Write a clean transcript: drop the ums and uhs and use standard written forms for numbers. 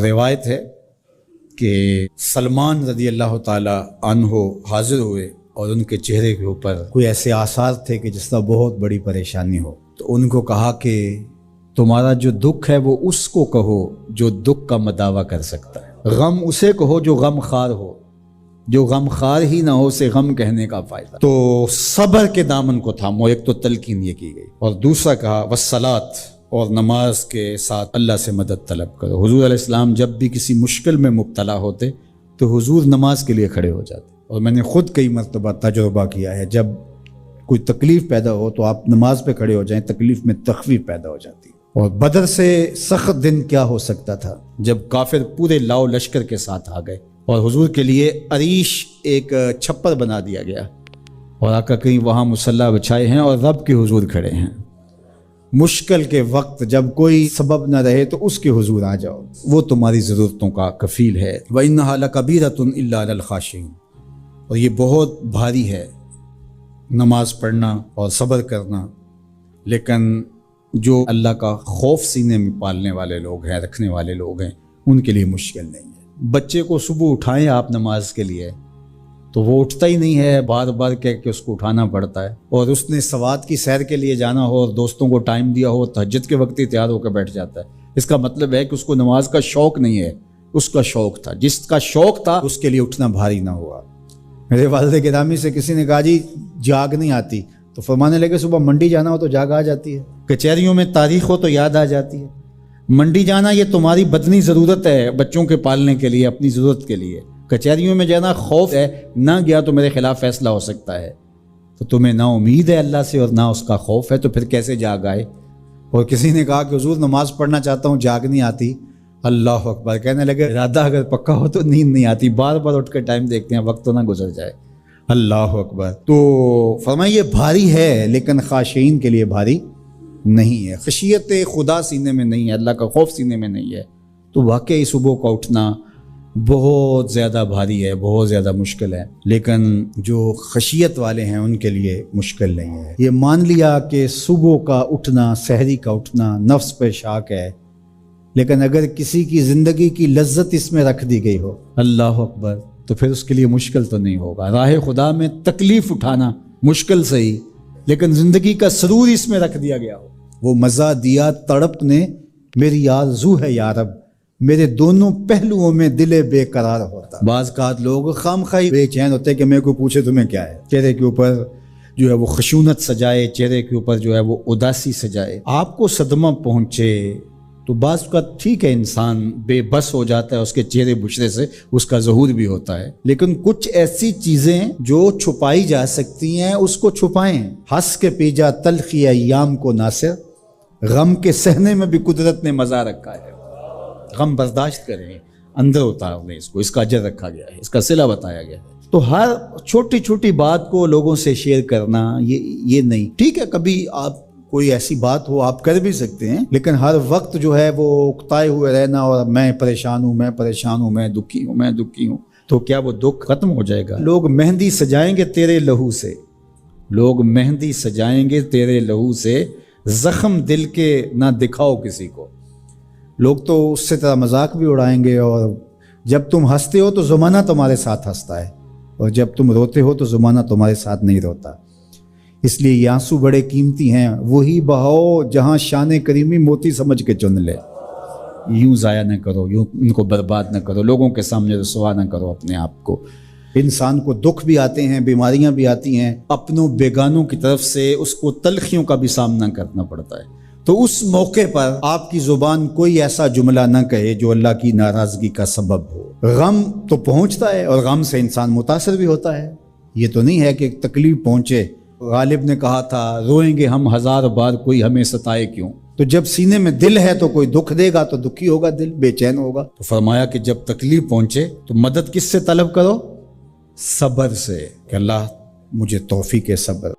روایت ہے کہ سلمان رضی اللہ تعالی عنہ حاضر ہوئے اور ان کے چہرے کے اوپر کوئی ایسے آثار تھے کہ جس طرح بہت بڑی پریشانی ہو، تو ان کو کہا کہ تمہارا جو دکھ ہے وہ اس کو کہو جو دکھ کا مداوع کر سکتا ہے، غم اسے کہو جو غم خار ہو، جو غم خار ہی نہ ہو اسے غم کہنے کا فائدہ۔ تو صبر کے دامن کو تھامو، ایک تو تلقین یہ کی گئی، اور دوسرا کہا والصلاۃ، اور نماز کے ساتھ اللہ سے مدد طلب کرو۔ حضور علیہ السلام جب بھی کسی مشکل میں مبتلا ہوتے تو حضور نماز کے لیے کھڑے ہو جاتے، اور میں نے خود کئی مرتبہ تجربہ کیا ہے، جب کوئی تکلیف پیدا ہو تو آپ نماز پہ کھڑے ہو جائیں، تکلیف میں تخفیف پیدا ہو جاتی ہے۔ اور بدر سے سخت دن کیا ہو سکتا تھا جب کافر پورے لاؤ لشکر کے ساتھ آ گئے، اور حضور کے لیے عریش ایک چھپر بنا دیا گیا، اور آقا کہیں وہاں مصلی بچھائے ہیں اور رب کے حضور کھڑے ہیں۔ مشکل کے وقت جب کوئی سبب نہ رہے تو اس کے حضور آ جاؤ، وہ تمہاری ضرورتوں کا کفیل ہے۔ وَإِنَّهَا لَكَبِيرَةٌ إِلَّا عَلَى الْخَاشِعِينَ، اور یہ بہت بھاری ہے نماز پڑھنا اور صبر کرنا، لیکن جو اللہ کا خوف سینے میں پالنے والے لوگ ہیں، رکھنے والے لوگ ہیں، ان کے لیے مشکل نہیں ہے۔ بچے کو صبح اٹھائیں آپ نماز کے لیے تو وہ اٹھتا ہی نہیں ہے، بار بار کہہ کے اس کو اٹھانا پڑتا ہے، اور اس نے سوات کی سیر کے لیے جانا ہو اور دوستوں کو ٹائم دیا ہو، تہجد کے وقت ہی تیار ہو کے بیٹھ جاتا ہے۔ اس کا مطلب ہے کہ اس کو نماز کا شوق نہیں ہے، اس کا شوق تھا، جس کا شوق تھا اس کے لیے اٹھنا بھاری نہ ہوا۔ میرے والد گرامی سے کسی نے کہا جی جاگ نہیں آتی، تو فرمانے لگے صبح منڈی جانا ہو تو جاگ آ جاتی ہے، کچہریوں میں تاریخ ہو تو یاد آ جاتی ہے۔ منڈی جانا یہ تمہاری بدنی ضرورت ہے، بچوں کے پالنے کے لیے، اپنی ضرورت کے لیے۔ کچہریوں میں جانا خوف ہے، نہ گیا تو میرے خلاف فیصلہ ہو سکتا ہے، تو تمہیں نہ امید ہے اللہ سے اور نہ اس کا خوف ہے، تو پھر کیسے جاگ آئے؟ اور کسی نے کہا کہ حضور نماز پڑھنا چاہتا ہوں، جاگ نہیں آتی۔ اللہ اکبر، کہنے لگے ارادہ اگر پکا ہو تو نیند نہیں آتی، بار بار اٹھ کے ٹائم دیکھتے ہیں وقت تو نہ گزر جائے۔ اللہ اکبر۔ تو فرمایا یہ بھاری ہے لیکن خاشعین کے لیے بھاری نہیں ہے، خشیت خدا سینے میں نہیں ہے، اللہ کا خوف سینے میں نہیں ہے، تو واقعی صبح کا اٹھنا بہت زیادہ بھاری ہے، بہت زیادہ مشکل ہے، لیکن جو خشیت والے ہیں ان کے لیے مشکل نہیں ہے۔ یہ مان لیا کہ صبح کا اٹھنا، سحری کا اٹھنا نفس پہ شاک ہے، لیکن اگر کسی کی زندگی کی لذت اس میں رکھ دی گئی ہو، اللہ اکبر، تو پھر اس کے لیے مشکل تو نہیں ہوگا۔ راہ خدا میں تکلیف اٹھانا مشکل صحیح، لیکن زندگی کا سرور اس میں رکھ دیا گیا ہو۔ وہ مزہ دیا تڑپ نے میری آرزو ہے یا رب، میرے دونوں پہلوؤں میں دل بے قرار ہوتا۔ بعض اوقات لوگ خامخواہ بے چین ہوتے کہ میں کو پوچھے تمہیں کیا ہے، چہرے کے اوپر جو ہے وہ خشونت سجائے، چہرے کے اوپر جو ہے وہ اداسی سجائے۔ آپ کو صدمہ پہنچے تو بعض اوقات ٹھیک ہے، انسان بے بس ہو جاتا ہے، اس کے چہرے بشرے سے اس کا ظہور بھی ہوتا ہے، لیکن کچھ ایسی چیزیں جو چھپائی جا سکتی ہیں اس کو چھپائیں۔ ہنس کے پی جا تلخی ایام کو ناصر، غم کے سہنے میں بھی قدرت نے مزہ رکھا ہے۔ غم برداشت کریں، اندر اتار لیں اس کو، اس کا اجر رکھا گیا ہے، اس کا صلہ بتایا گیا ہے۔ تو ہر چھوٹی چھوٹی بات کو لوگوں سے شیئر کرنا یہ نہیں، ٹھیک ہے کبھی آپ کوئی ایسی بات ہو آپ کر بھی سکتے ہیں، لیکن ہر وقت جو ہے وہ اکتائے ہوئے رہنا اور میں پریشان ہوں، میں پریشان ہوں، میں دکھی ہوں، میں دکھی ہوں، تو کیا وہ دکھ ختم ہو جائے گا؟ لوگ مہندی سجائیں گے تیرے لہو سے، لوگ مہندی سجائیں گے تیرے لہو سے، زخم دل کے نہ دکھاؤ کسی کو۔ لوگ تو اس سے طرح مذاق بھی اڑائیں گے، اور جب تم ہنستے ہو تو زمانہ تمہارے ساتھ ہنستا ہے، اور جب تم روتے ہو تو زمانہ تمہارے ساتھ نہیں روتا۔ اس لیے یہ آنسو بڑے قیمتی ہیں، وہی بہاؤ جہاں شان کریمی موتی سمجھ کے چن لے۔ یوں ضائع نہ کرو، یوں ان کو برباد نہ کرو، لوگوں کے سامنے رسوا نہ کرو اپنے آپ کو۔ انسان کو دکھ بھی آتے ہیں، بیماریاں بھی آتی ہیں، اپنوں بیگانوں کی طرف سے اس کو تلخیوں کا بھی سامنا کرنا پڑتا ہے، تو اس موقع پر آپ کی زبان کوئی ایسا جملہ نہ کہے جو اللہ کی ناراضگی کا سبب ہو۔ غم تو پہنچتا ہے اور غم سے انسان متاثر بھی ہوتا ہے، یہ تو نہیں ہے کہ تکلیف پہنچے۔ غالب نے کہا تھا روئیں گے ہم ہزار بار کوئی ہمیں ستائے کیوں، تو جب سینے میں دل ہے تو کوئی دکھ دے گا تو دکھی ہوگا، دل بے چین ہوگا۔ تو فرمایا کہ جب تکلیف پہنچے تو مدد کس سے طلب کرو؟ صبر سے، کہ اللہ مجھے توفیق صبر